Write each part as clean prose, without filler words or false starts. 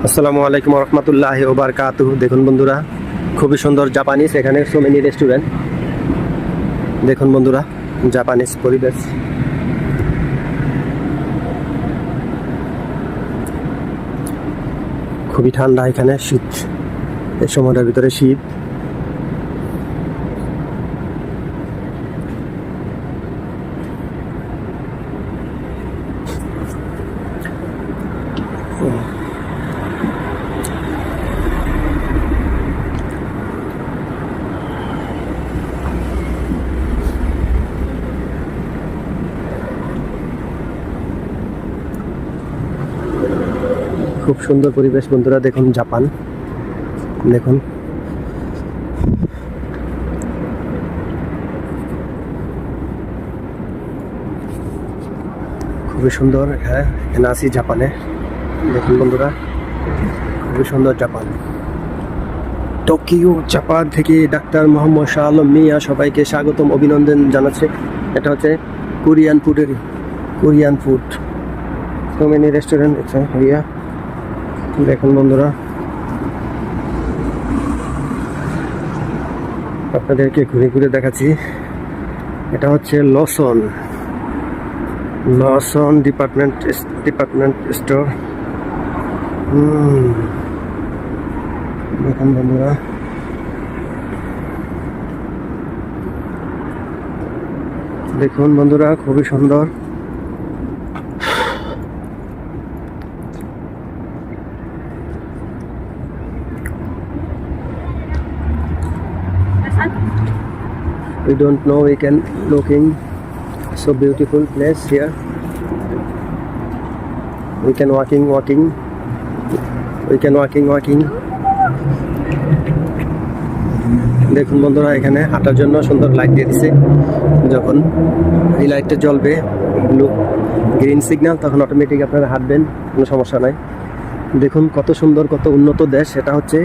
আসসালামু আলাইকুম রহমতুল্লাহি ওয়া বারাকাতুহু। দেখুন বন্ধুরা, খুবই সুন্দর জাপানিজ, এখানে সো মেনি রেস্টুরেন্ট। দেখুন বন্ধুরা, জাপানিজ পরিবেশ। খুবই ঠান্ডা এখানে, শীত এই সময়টার ভিতরে শীত। খুব সুন্দর পরিবেশ বন্ধুরা। দেখুন জাপান, দেখুন খুবই সুন্দর। হ্যাঁ, এখানে আছি জাপানে। দেখুন বন্ধুরা, খুবই সুন্দর জাপান। টোকিও জাপান থেকে ডাক্তার মোহাম্মদ শাহ আলম মিয়া সবাইকে স্বাগতম, অভিনন্দন জানাচ্ছে। এটা হচ্ছে Korean food so many restaurant area. দেখুন বন্ধুরা, আপনাদেরকে ঘুরে ঘুরে দেখাচ্ছি। এটা হচ্ছে লসন ডিপার্টমেন্ট স্টোর। দেখুন বন্ধুরা, দেখুন বন্ধুরা, খুবই সুন্দর। We don't know, we can looking so beautiful place here. We can walking. দেখুন বন্ধুরা, এখানে হাঁটার জন্য সুন্দর লাইট দিয়ে দিছে। যখন এই লাইটটা জ্বলবে, ব্লু গ্রিন সিগন্যাল, তখন অটোমেটিক আপনারা হাঁটবেন, কোনো সমস্যা নাই। দেখুন কত সুন্দর, কত উন্নত দেশ। এটা হচ্ছে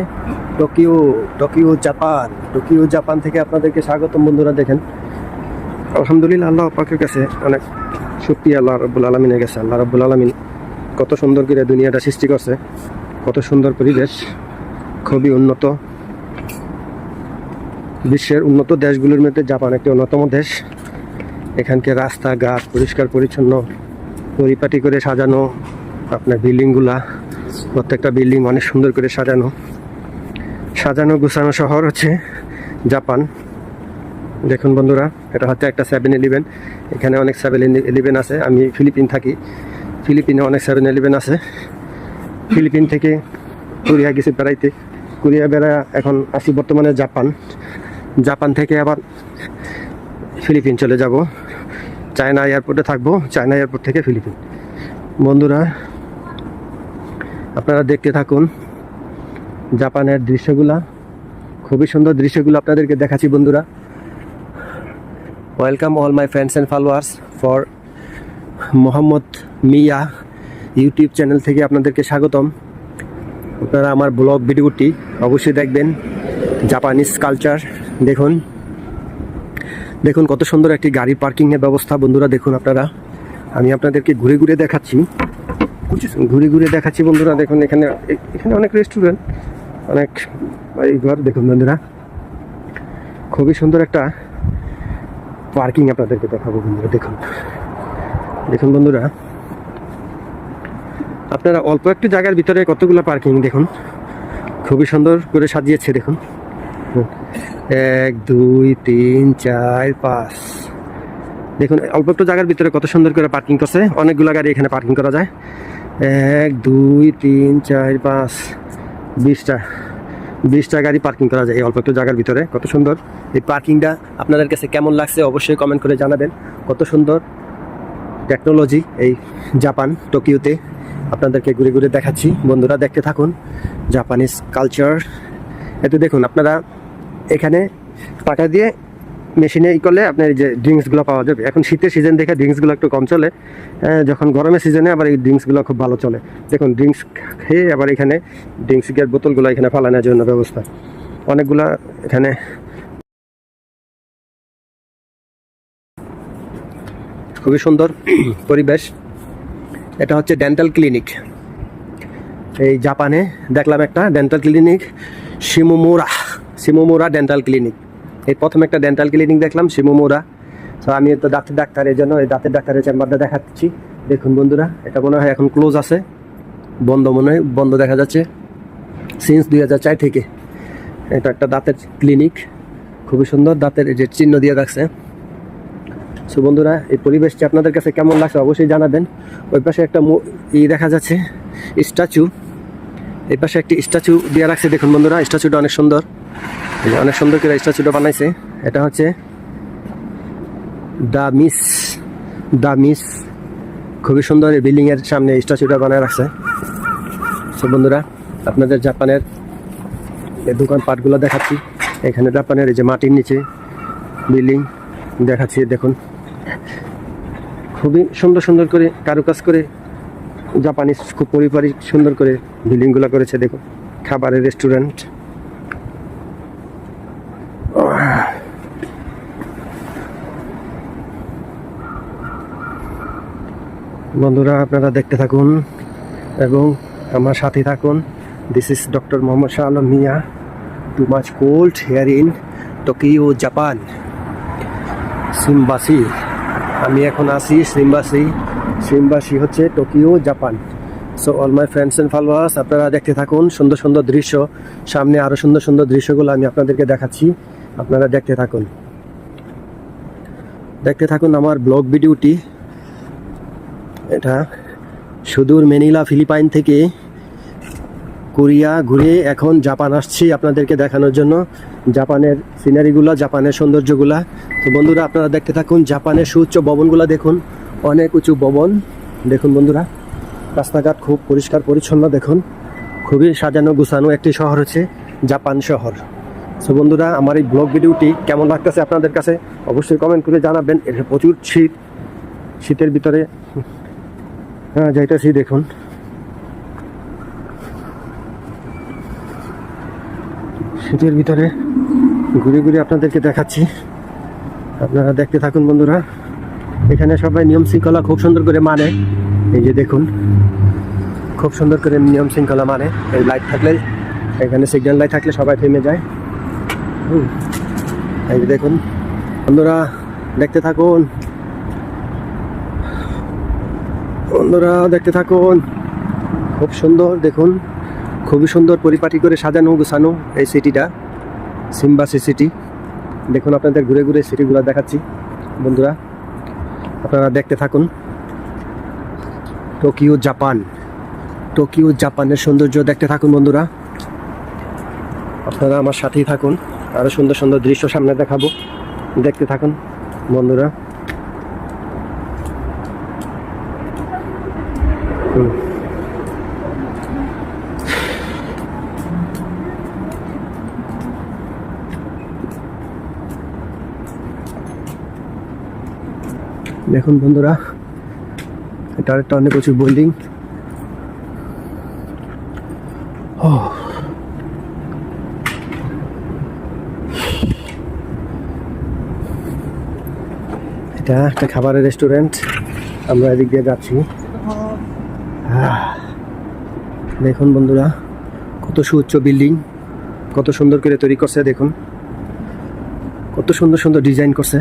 টোকিও জাপান থেকে আপনাদেরকে স্বাগতম বন্ধুরা। দেখেন, আলহামদুলিল্লাহ, আল্লাহ পাকের কাছে অনেক শুকরিয়া, আল্লাহ রাব্বুল আলামিনের কাছে। আল্লাহ রাব্বুল আলামিন কত সুন্দর করে দুনিয়াটা সৃষ্টি করছে, কত সুন্দর পরিবেশ, খুবই উন্নত। বিশ্বের উন্নত দেশগুলোর মধ্যে জাপান একটি অন্যতম দেশ। এখানকার রাস্তাঘাট পরিষ্কার পরিচ্ছন্ন, পরিপাটি করে সাজানো। আপনার বিল্ডিংগুলা, প্রত্যেকটা বিল্ডিং অনেক সুন্দর করে সাজানো গুছানো শহর হচ্ছে জাপান। দেখুন বন্ধুরা, এটা হচ্ছে একটা 7-Eleven। এখানে অনেক 7-Eleven আছে। আমি ফিলিপিন থাকি, ফিলিপিনে অনেক 7-Eleven আছে। ফিলিপিন থেকে কোরিয়া গেছি বেড়াইতে, কোরিয়া বেড়া এখন আসি বর্তমানে জাপান থেকে আবার ফিলিপিন চলে যাব। চায়না এয়ারপোর্টে থাকবো, চায়না এয়ারপোর্ট থেকে ফিলিপিন। বন্ধুরা, আপনারা দেখতে থাকুন জাপানের দৃশ্যগুলা, খুবই সুন্দর দৃশ্যগুলো আপনাদেরকে দেখাচ্ছি বন্ধুরা। Welcome all my friends and followers for Mohammad Miya YouTube channel থেকে আপনাদেরকে স্বাগতম। আপনারা আমার ব্লগ ভিডিওটি অবশ্যই দেখবেন। জাপানিজ কালচার দেখুন কত সুন্দর একটি গাড়ি পার্কিংয়ের ব্যবস্থা বন্ধুরা। দেখুন আপনারা, আমি আপনাদেরকে ঘুরে ঘুরে দেখাচ্ছি বন্ধুরা। দেখুন এখানে অনেক রেস্টুরেন্ট, অনেক ঘর। দেখুন বন্ধুরা, খুবই সুন্দর একটা পার্কিং আপনাদেরকে দেখাবো বন্ধুরা। দেখুন বন্ধুরা, আপনারা অল্প একটু জায়গার ভিতরে কতগুলো পার্কিং দেখুন, খুবই সুন্দর করে সাজিয়েছে। দেখুন 1 2 3 4 5। দেখুন অল্প একটু জায়গার ভিতরে কত সুন্দর করে পার্কিং করছে। অনেকগুলো গাড়ি এখানে পার্কিং করা যায়। 1 2 3 4 5 20টা গাড়ি পার্কিং করা যায় এই অল্প একটু জায়গার ভিতরে। কত সুন্দর এই পার্কিংটা, আপনাদের কাছে কেমন লাগছে অবশ্যই কমেন্ট করে জানাবেন। কত সুন্দর টেকনোলজি এই জাপান টোকিওতে। আপনাদেরকে ঘুরে ঘুরে দেখাচ্ছি বন্ধুরা, দেখতে থাকুন জাপানিজ কালচার। এতে দেখুন আপনারা এখানে টাকা দিয়ে মেশিনে করলে আপনার যে ড্রিঙ্কসগুলো পাওয়া যাবে। এখন শীতের সিজন দেখে ড্রিঙ্কসগুলো একটু কম চলে, যখন গরমের সিজনে আবার এই ড্রিঙ্কসগুলো খুব ভালো চলে। দেখুন ড্রিঙ্কস খেয়ে আবার এখানে ড্রিঙ্কসের বোতলগুলো এখানে ফালানোর জন্য ব্যবস্থা অনেকগুলা এখানে। খুবই সুন্দর পরিবেশ। এটা হচ্ছে ডেন্টাল ক্লিনিক। এই জাপানে দেখলাম একটা ডেন্টাল ক্লিনিক, শিমোমোরা ডেন্টাল ক্লিনিক। এই প্রথম একটা ডেন্টাল ক্লিনিক দেখলাম শিমোমোরা। তো আমি তো দাঁতের ডাক্তার, এই জন্য এই দাঁতের ডাক্তারের চেম্বারটা দেখাচ্ছি। দেখুন বন্ধুরা, এটা মনে হয় এখন ক্লোজ আছে, বন্ধ মনে হয়, বন্ধ দেখা যাচ্ছে সিন্স 2004 থেকে। এটা একটা দাঁতের ক্লিনিক, খুবই সুন্দর, দাঁতের যে চিহ্ন দিয়ে রাখছে। সো বন্ধুরা, এই পরিবেশটি আপনাদের কাছে কেমন লাগছে অবশ্যই জানাবেন। ওই পাশে একটা দেখা যাচ্ছে স্ট্যাচু, এই পাশে একটি স্ট্যাচু দিয়ে রাখছে। দেখুন বন্ধুরা, স্ট্যাচুটা অনেক সুন্দর, অনেক সুন্দর করে স্ট্যাচুটা বানাইছে। এটা হচ্ছে দ্য মিস, খুবই সুন্দর। এই বিল্ডিংয়ের সামনে স্ট্যাচুটা বানায় রাখছে। সো বন্ধুরা, আপনাদের জাপানের এই দোকানপাটগুলো দেখাচ্ছি। এখানে জাপানের এই যে মাটির নিচে বিল্ডিং দেখাচ্ছি। দেখুন, খুবই সুন্দর সুন্দর করে কারুকাজ করে জাপানিজ খুব পারিবারিক সুন্দর করে বিল্ডিংগুলো করেছে। দেখুন, খাবারের রেস্টুরেন্ট। বন্ধুরা, আপনারা দেখতে থাকুন এবং আমার সাথে থাকুন। This is doctor Mohammad Shah Alam Mia. Too much cold here in Tokyo, Japan, Shimbashi. আমি এখন আছি সিম্বাসি হচ্ছে Tokyo, Japan. So all my friends and followers, আপনারা দেখতে থাকুন সুন্দর সুন্দর দৃশ্য। সামনে আরও সুন্দর সুন্দর দৃশ্যগুলো আমি আপনাদেরকে দেখাচ্ছি, আপনারা দেখতে থাকুন আমার ব্লগ ভিডিওটি। এটা সুদূর ম্যানিলা, ফিলিপাইন থেকে কোরিয়া ঘুরে এখন জাপান আসছি আপনাদেরকে দেখানোর জন্য জাপানের সিনারিগুলো, জাপানের সৌন্দর্যগুলা। তো বন্ধুরা, আপনারা দেখতে থাকুন। জাপানের সুউচ্চ ভবনগুলো দেখুন, অনেক উঁচু ভবন। দেখুন বন্ধুরা, রাস্তাঘাট খুব পরিষ্কার পরিচ্ছন্ন। দেখুন, খুবই সাজানো গুছানো একটি শহর হচ্ছে জাপান শহর। সো বন্ধুরা, আমার এই ব্লগ ভিডিওটি কেমন লাগতেছে আপনাদের কাছে অবশ্যই কমেন্ট করে জানাবেন। এটা প্রচুর শীতের ভিতরে যাইতেছি। দেখুন, শীতের ভিতরে ঘুরে ঘুরে আপনাদেরকে দেখাচ্ছি, আপনারা দেখতে থাকুন বন্ধুরা। এখানে সবাই নিয়ম শৃঙ্খলা খুব সুন্দর করে মানে। এই যে দেখুন, খুব সুন্দর করে নিয়ম শৃঙ্খলা মানে। এই লাইট থাকলে, এখানে সিগন্যাল লাইট থাকলে সবাই থেমে যায়। এই যে দেখুন বন্ধুরা, দেখতে থাকুন খুব সুন্দর। দেখুন, খুবই সুন্দর পরিপাটি করে সাজানো গুছানো এই সিটিটা, সিম্বাসি সিটি। দেখুন, আপনাদের ঘুরে ঘুরে সিটিগুলো দেখাচ্ছি বন্ধুরা, আপনারা দেখতে থাকুন। টোকিও, জাপানের সৌন্দর্য দেখতে থাকুন বন্ধুরা, আপনারা আমার সাথেই থাকুন। আরও সুন্দর সুন্দর দৃশ্য সামনে দেখাবো, দেখতে থাকুন বন্ধুরা। দেখুন বন্ধুরা, এটা একটা অনেক উঁচু বিল্ডিং। এটা একটা খাবারের রেস্টুরেন্ট, আমরা এদিক দিয়ে যাচ্ছি। দেখুন বন্ধুরা, কত সুউচ্চ বিল্ডিং, কত সুন্দর করে তৈরি করছে। দেখুন, কত সুন্দর সুন্দর ডিজাইন করছে।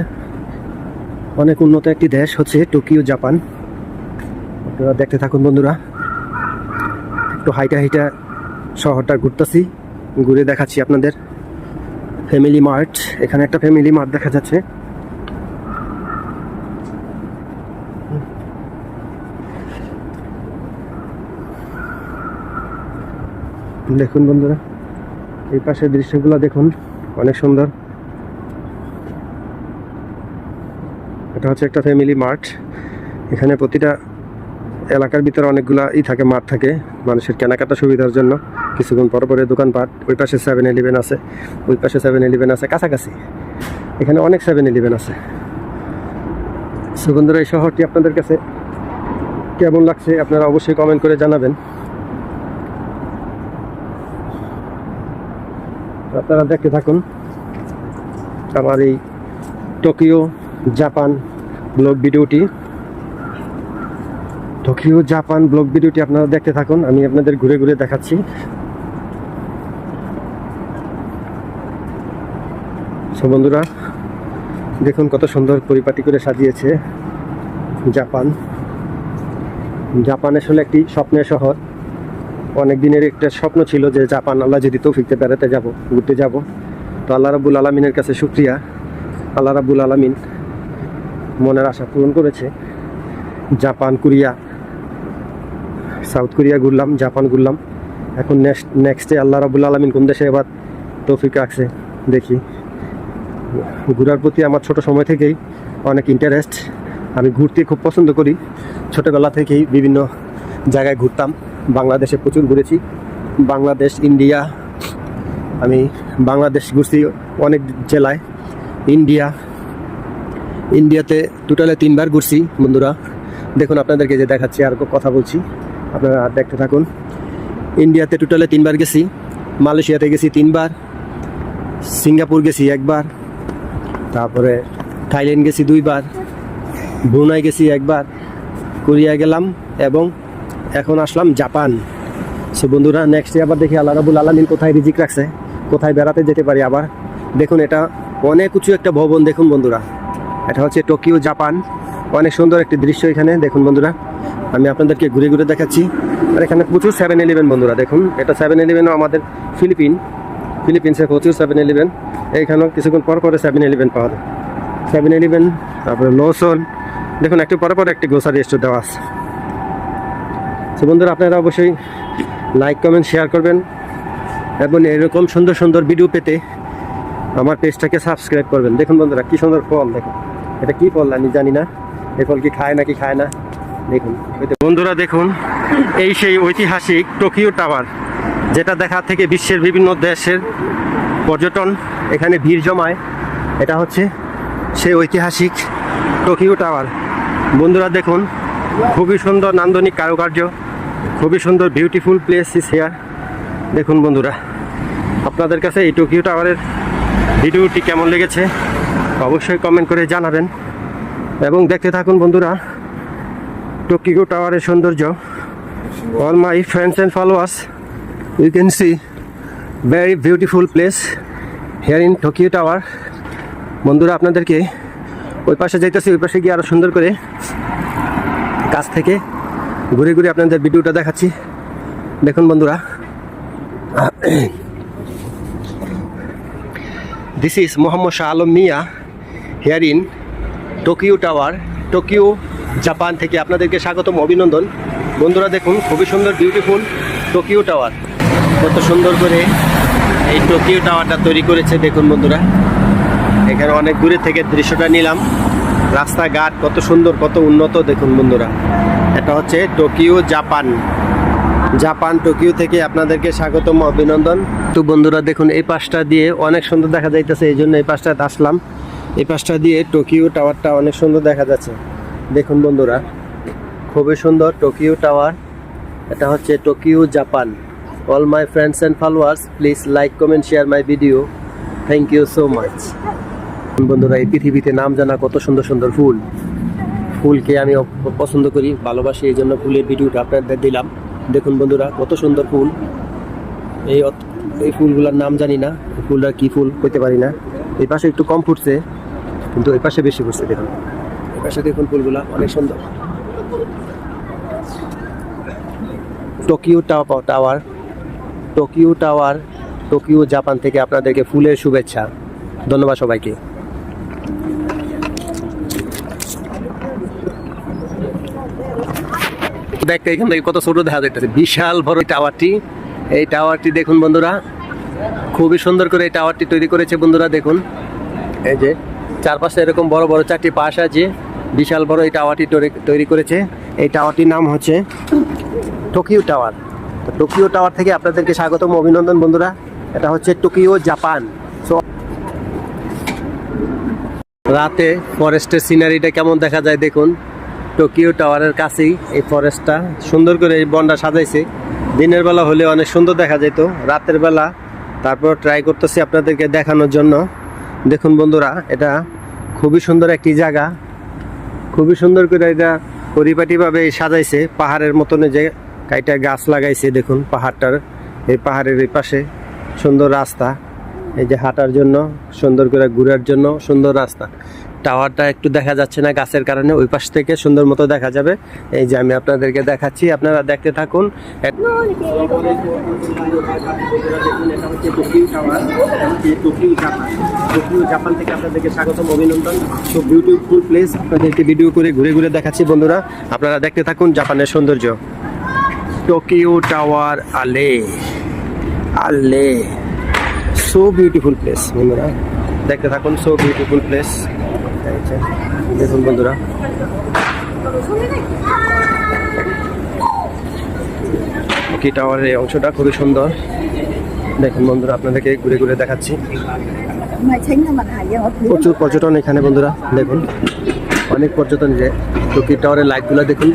অনেক উন্নত একটি দেশ হচ্ছে টোকিও, জাপান। আপনারা দেখতে থাকুন বন্ধুরা। একটু হাইটা শহরটা ঘুরতেছি, ঘুরে দেখাচ্ছি আপনাদের। ফ্যামিলি মার্ট, এখানে একটা ফ্যামিলি মার্ট দেখা যাচ্ছে। দেখুন বন্ধুরা, এই পাশের দৃশ্যগুলো দেখুন, অনেক সুন্দর। এটা হচ্ছে একটা ফ্যামিলি মার্ট। এখানে প্রতিটা এলাকার ভিতরে অনেকগুলা থাকে, মাঠ থাকে মানুষের কেনাকাটা সুবিধার জন্য। কিছুক্ষণ পর পরে দোকানপাট। ওই পাশে 7-Eleven আছে, ওই পাশে 7-Eleven আছে, কাছাকাছি এখানে অনেক 7-Eleven আছে। সো বন্ধুরা, এই শহরটি আপনাদের কাছে কেমন লাগছে আপনারা অবশ্যই কমেন্ট করে জানাবেন। আপনারা দেখতে থাকুন আমার এই টোকিও, জাপান ব্লগ ভিডিওটি। টোকিও জাপান ব্লগ ভিডিওটি আপনারা দেখতে থাকুন, আমি আপনাদের ঘুরে ঘুরে দেখাচ্ছি। সো বন্ধুরা দেখুন কত সুন্দর পরিপাটি করে সাজিয়েছে জাপান। জাপান আসলে একটি স্বপ্নের শহর। অনেক দিনের একটা স্বপ্ন ছিল যে জাপান আল্লাহ যদি তৌফিকতে বেড়াতে যাব, ঘুরতে যাব। তো আল্লাহ রাব্বুল আলামিনের কাছে শুকরিয়া, আল্লাহ রাব্বুল আলামিন মনের আশা পূরণ করেছে। জাপান, কোরিয়া, সাউথ কোরিয়া ঘুরলাম, জাপান ঘুরলাম। এখন নেক্সটে আল্লাহ রাব্বুল আলামিন কোন দেশে এবার তৌফিক রাখছে দেখি। ঘোরার প্রতি আমার ছোট সময় থেকেই অনেক ইন্টারেস্ট। আমি ঘুরতে খুব পছন্দ করি। ছোটোবেলা থেকেই বিভিন্ন জায়গায় ঘুরতাম। বাংলাদেশে প্রচুর ঘুরেছি, বাংলাদেশ, ইন্ডিয়া। আমি বাংলাদেশ ঘুরছি অনেক জেলায়। ইন্ডিয়াতে টোটালে 3 বার ঘুরছি বন্ধুরা। দেখুন আপনাদেরকে যে দেখাচ্ছি, আর কথা বলছি, আপনারা দেখতে থাকুন। ইন্ডিয়াতে টোটালে 3 বার গেছি, মালয়েশিয়াতে গেছি 3 বার, সিঙ্গাপুর গেছি 1 বার, তারপরে থাইল্যান্ড গেছি 2 বার, ব্রুনাই গেছি 1 বার, কোরিয়া গেলাম এবং এখন আসলাম জাপান। সো বন্ধুরা নেক্সটে আবার দেখি আল্লাহ রাব্বুল আলামিন কোথায় রিজিক রাখছে, কোথায় বেড়াতে যেতে পারি আবার। দেখুন এটা অনেক উঁচু একটা ভবন। দেখুন বন্ধুরা, এটা হচ্ছে টোকিও জাপান। অনেক সুন্দর একটি দৃশ্য এখানে। দেখুন বন্ধুরা আমি আপনাদেরকে ঘুরে ঘুরে দেখাচ্ছি। আর এখানে প্রচুর 7-Eleven বন্ধুরা। দেখুন এটা 7-Elevenও আমাদের ফিলিপিন্সে প্রচুর 7-Eleven। এইখানেও কিছুক্ষণ পর পরে 7-Eleven পাওয়া যায়। 7-Eleven, তারপরে লোসন। দেখুন একটু পরে পরে একটি গ্রোসারি স্টোর দেওয়া আছে। তো বন্ধুরা আপনারা অবশ্যই লাইক, কমেন্ট, শেয়ার করবেন এবং এরকম সুন্দর সুন্দর ভিডিও পেতে আমার পেজটাকে সাবস্ক্রাইব করবেন। দেখুন বন্ধুরা কি সুন্দর ফল। দেখুন এটা কি ফল আমি জানি না, এই ফল কি খায় নাকি খায় না। দেখুন বন্ধুরা, দেখুন এই সেই ঐতিহাসিক টোকিও টাওয়ার, যেটা দেখা থেকে বিশ্বের বিভিন্ন দেশের পর্যটন এখানে ভিড় জমায়। এটা হচ্ছে সেই ঐতিহাসিক টোকিও টাওয়ার। বন্ধুরা দেখুন খুবই সুন্দর নান্দনিক কারুকার্য, খুবই সুন্দর বিউটিফুল প্লেস ইস হেয়ার। দেখুন বন্ধুরা আপনাদের কাছে এই টোকিও টাওয়ারের ভিডিওটি কেমন লেগেছে অবশ্যই কমেন্ট করে জানাবেন এবং দেখতে থাকুন বন্ধুরা টোকিও টাওয়ারের সৌন্দর্য। All my friends and followers, you can see very beautiful place here in Tokyo tower. বন্ধুরা আপনাদেরকে ওই পাশে যাইতেছি, ওই পাশে গিয়ে আরও সুন্দর করে কাছ থেকে ঘুরে ঘুরে আপনাদের ভিডিওটা দেখাচ্ছি। দেখুন বন্ধুরা, this is Mohammad Shah Alam Miya here in Tokyo tower, Tokyo Japan থেকে আপনাদেরকে স্বাগতম, অভিনন্দন। বন্ধুরা দেখুন খুবই সুন্দর বিউটিফুল টোকিও টাওয়ার। কত সুন্দর করে এই টোকিও টাওয়ারটা তৈরি করেছে। দেখুন বন্ধুরা এখানে অনেক দূরে থেকে দৃশ্যটা নিলাম। রাস্তাঘাট কত সুন্দর, কত উন্নত। দেখুন বন্ধুরা এটা হচ্ছে টোকিও জাপান টোকিও থেকে আপনাদেরকে স্বাগতম, অভিনন্দন। তো বন্ধুরা দেখুন এই পাশটা দিয়ে অনেক সুন্দর দেখা যাইতেছে, এই জন্য এই পাশটাতে আসলাম। এই পাশটা দিয়ে টোকিও টাওয়ারটা অনেক সুন্দর দেখা যাচ্ছে। দেখুন বন্ধুরা খুবই সুন্দর টোকিও টাওয়ার। এটা হচ্ছে Tokyo Japan. All my friends and followers, please like, comment, share my video. Thank you so much. বন্ধুরা এই পৃথিবীতে নাম জানা কত সুন্দর সুন্দর ফুলকে আমি পছন্দ করি, ভালোবাসি, এই জন্য ফুলের ভিডিওটা আপনাদের দিলাম। দেখুন বন্ধুরা কত সুন্দর ফুল। এই ফুলগুলোর নাম জানি না, ফুলটা কি ফুল কইতে পারি না। এই পাশে একটু কম ফুটছে কিন্তু এই পাশে বেশি ফুটছে। দেখুন এই পাশে দেখুন ফুলগুলা অনেক সুন্দর। টোকিও টাওয়ার, টোকিও জাপান থেকে আপনাদেরকে ফুলের শুভেচ্ছা। ধন্যবাদ সবাইকে। দেখতে এখান থেকে কত ছোট দেখা যাইতেছে, বিশাল বড় টাওয়ারটি। এই টাওয়ারটি দেখুন বন্ধুরা খুবই সুন্দর করে এই টাওয়ারটি তৈরি করেছে। বন্ধুরা দেখুন এই যে চারপাশে এরকম বড় বড় 4টি পাশ আছে, বিশাল বড় এই টাওয়ারটি তৈরি করেছে। এই টাওয়ারটির নাম হচ্ছে টোকিও টাওয়ার। তো টোকিও টাওয়ার থেকে আপনাদেরকে স্বাগতম, অভিনন্দন বন্ধুরা। এটা হচ্ছে টোকিও জাপান। রাতে ফরেস্টের সিনারিটা কেমন দেখা যায় দেখুন। টোকিও টাওয়ারের কাছেই এই ফরেস্টটা সুন্দর করে এই বনটা সাজাইছে। দিনের বেলা হলে অনেক সুন্দর দেখা যেত, রাতের বেলা তারপর ট্রাই করতেছি আপনাদেরকে দেখানোর জন্য। দেখুন বন্ধুরা এটা খুবই সুন্দর একটি জায়গা, খুবই সুন্দর করে এটা পরিপাটিভাবে সাজাইছে পাহাড়ের মতন যে কাইটা গাছ লাগাইছে দেখুন পাহাড়টার এই পাহাড়ের এই পাশে সুন্দর রাস্তা এই যে হাঁটার জন্য সুন্দর করে ঘোরার জন্য সুন্দর রাস্তা টাওয়ারটা একটু দেখা যাচ্ছে না গাছের কারণে ওই পাশ থেকে সুন্দর মতো দেখা যাবে এই যে আমি আপনাদেরকে দেখাচ্ছি আপনারা দেখতে থাকুন জাপান থেকে আপনাদেরকে স্বাগতম অভিনন্দন সো বিউটিফুল প্লেস আপনাদেরকে ভিডিও করে ঘুরে ঘুরে দেখাচ্ছি বন্ধুরা আপনারা দেখতে থাকুন জাপানের সৌন্দর্য টোকিও টাওয়ার আলে আলে সো বিউটিফুল প্লেস বন্ধুরা দেখতে থাকুন সো বিউটিফুল প্লেস দেখুন বন্ধুরা টোকি টাওয়ারের এই অংশটা খুবই সুন্দর দেখুন বন্ধুরা আপনাদেরকে ঘুরে ঘুরে দেখাচ্ছি প্রচুর পর্যটন এখানে বন্ধুরা দেখুন অনেক পর্যটন যে টোকি টাওয়ারের লাইটগুলো দেখুন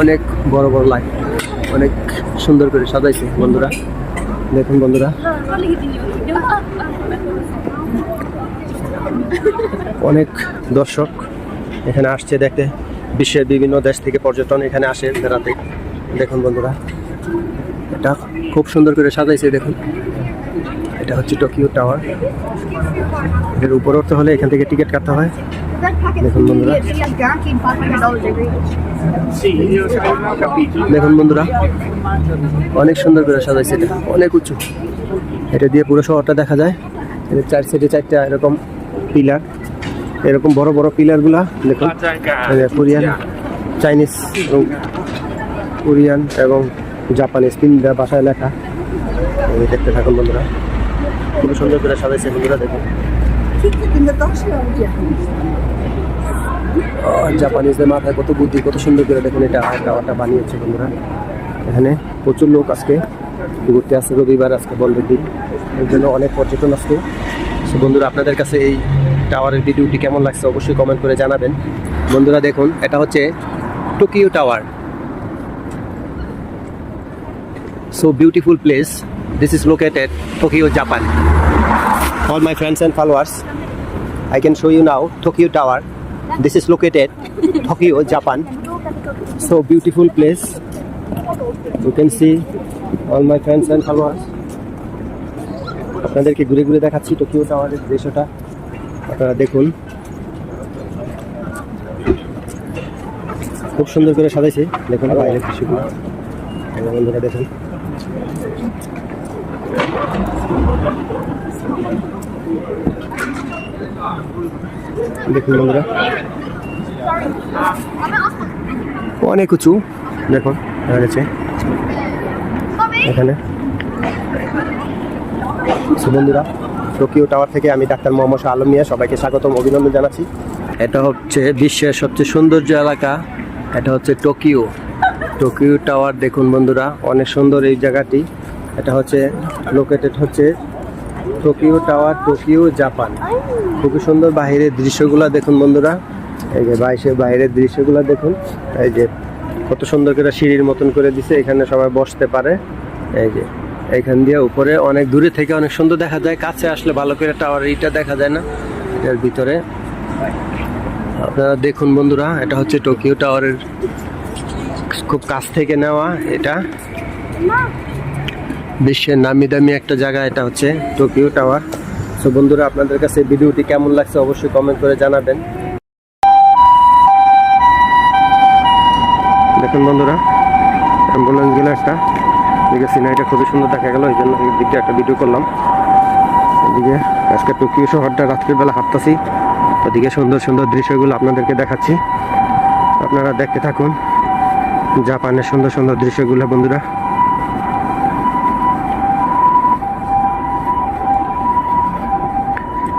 অনেক বড় বড় লাইট অনেক সুন্দর করে সাজাইছে বন্ধুরা দেখুন বন্ধুরা অনেক দর্শক এখানে আসছে দেখতে বিশ্বের বিভিন্ন দেশ থেকে পর্যটন এখানে আসে বেড়াতে দেখুন বন্ধুরা এটা খুব সুন্দর করে সাজাইছে দেখুন এটা হচ্ছে টোকিও টাওয়ার এর উপর উঠতে হলে এখান থেকে টিকিট কাটতে হয় দেখুন বন্ধুরা দেখুন বন্ধুরা অনেক সুন্দর করে সাজাইছে এটা অনেক উঁচু এটা দিয়ে পুরো শহরটা দেখা যায় এর চার সাইডে চারটা এরকম পিলার এরকম বড় বড় পিলারগুলা দেখুন কোরিয়ান চাইনিজ এবং কোরিয়ান এবং জাপানিজ তিনটা ভাষায় লেখা দেখতে থাকুন বন্ধুরা খুব সুন্দর করে সাজাইছে বন্ধুরা দেখুন জাপানিজদের মাথায় কত বুদ্ধি কত সুন্দর করে দেখুন এটা টাওয়ারটা বানিয়েছে বন্ধুরা এখানে প্রচুর লোক আজকে ঘুরতে আসছে রবিবার আজকে বন্ধের দিন এর জন্য অনেক পর্যটন আসছে সো বন্ধুরা আপনাদের কাছে এই টাওয়ারের ভিডিওটি কেমন লাগছে অবশ্যই কমেন্ট করে জানাবেন বন্ধুরা দেখুন এটা হচ্ছে Tokyo tower so beautiful place this is located Tokyo Japan all my friends and followers I can show you now Tokyo Tower this is located Tokyo Japan so beautiful place you can see all my friends and followers আপনাদেরকে ঘুরে ঘুরে দেখাচ্ছি Tokyo টাওয়ারের দৃশ্যটা আপনারা দেখুন খুব সুন্দর করে সাজাইছে দেখুন বাইরের দৃশ্যগুলো বন্ধুরা দেখুন দেখুন বন্ধুরা অনেক উঁচু দেখুন এখানে বন্ধুরা টোকিও টাওয়ার থেকে আমি ডাক্তার মোহাম্মদ শাহ আলম মিয়া সবাইকে স্বাগতম অভিনন্দন জানাচ্ছি এটা হচ্ছে বিশ্বের সবচেয়ে সৌন্দর্য এলাকা এটা হচ্ছে টোকিও টোকিও টাওয়ার দেখুন বন্ধুরা অনেক সুন্দর এই জায়গাটি এটা হচ্ছে লোকেটেড হচ্ছে টোকিও টাওয়ার টোকিও জাপান খুবই সুন্দর বাইরের দৃশ্যগুলো দেখুন বন্ধুরা এই যে বাইরের দৃশ্যগুলো দেখুন এই যে কত সুন্দর করে সিঁড়ির মতন করে দিছে এখানে সবাই বসতে পারে এই যে এইখান দিয়ে উপরে অনেক দূরে থেকে অনেক সুন্দর দেখা যায় কাছে আসলে ভালো করে টাওয়ার এইটা দেখা যায় না এর ভিতরে আপনারা দেখুন বন্ধুরা এটা হচ্ছে টোকিও টাওয়ারের খুব কাছ থেকে নেওয়া এটা বিশ্বের নামি দামি একটা জায়গা এটা হচ্ছে টোকিও টাওয়ার সো বন্ধুরা আপনাদের কাছে ভিডিওটি কেমন লাগছে অবশ্যই কমেন্ট করে জানাবেন দেখুন বন্ধুরা অ্যাম্বুলেন্স গেলে একটা এদিকে সিনারিটা খুবই সুন্দর দেখা গেল এই জন্য দিকটা একটা ভিডিও করলাম এদিকে আজকে টোকিও শহরটা রাত্রির বেলা হাঁটতেছি ওদিকে সুন্দর সুন্দর দৃশ্যগুলো আপনাদেরকে দেখাচ্ছি আপনারা দেখতে থাকুন জাপানের সুন্দর সুন্দর দৃশ্যগুলো বন্ধুরা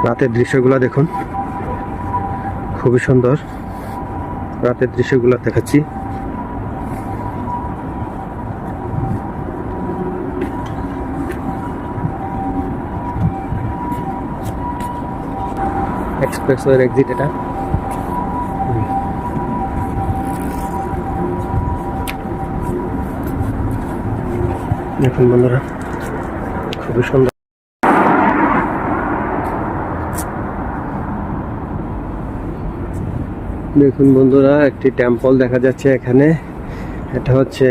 রাতের দৃশ্যগুলো দেখুন খুবই সুন্দর রাতের দৃশ্যগুলো দেখাচ্ছি এক্সপ্রেসওয়ের এক্সিট এটা দেখুন বন্ধুরা খুবই সুন্দর দেখুন বন্ধুরা, একটি টেম্পল দেখা যাচ্ছে এখানে। এটা হচ্ছে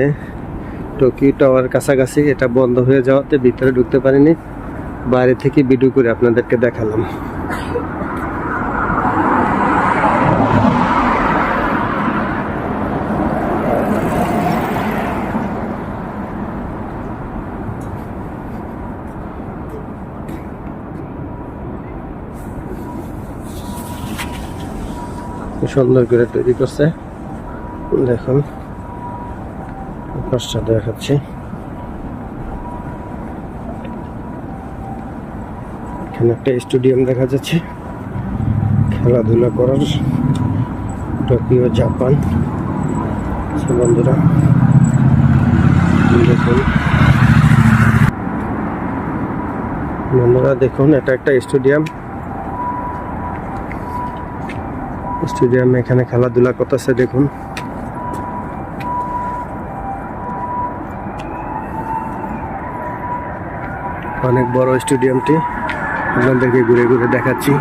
টোকিও টাওয়ার কাছাকাছি। এটা বন্ধ হয়ে যাওয়াতে ভিতরে ঢুকতে পারিনি, বাইরে থেকে ভিডিও করে আপনাদেরকে দেখালাম। সুন্দর করে তৈরি করছে, দেখুন পাশটা দেখাচ্ছি। এখানে একটা স্টেডিয়াম দেখা যাচ্ছে খেলাধুলা করার, টোকিও জাপান। বন্ধুরা দেখুন, দেখুন এটা একটা স্টেডিয়াম। স্টেডিয়ামে এখানে খেলাধুলা করতেছে, দেখুন। অনেক বড় স্টেডিয়ামটি, আপনাদেরকে ঘুরে ঘুরে দেখাচ্ছি।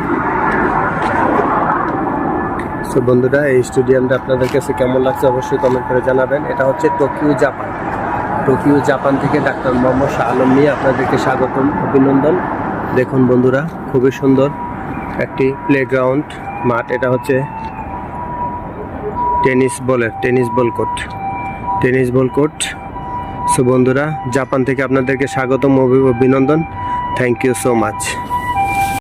তো বন্ধুরা, এই স্টেডিয়ামটা আপনাদের কাছে কেমন লাগছে অবশ্যই কমেন্ট করে জানাবেন। এটা হচ্ছে টোকিও জাপান। টোকিও জাপান থেকে ডাক্তার মোহাম্মদ শাহ আলম নিয়ে আপনাদেরকে স্বাগতম, অভিনন্দন। দেখুন বন্ধুরা, খুবই সুন্দর একটি প্লেগ্রাউন্ড মাঠ। এটা হচ্ছে টেনিস বল কোর্ট। সো বন্ধুরা, জাপান থেকে আপনাদেরকে স্বাগতম, অভিনন্দন। থ্যাংক ইউ সো মাচ।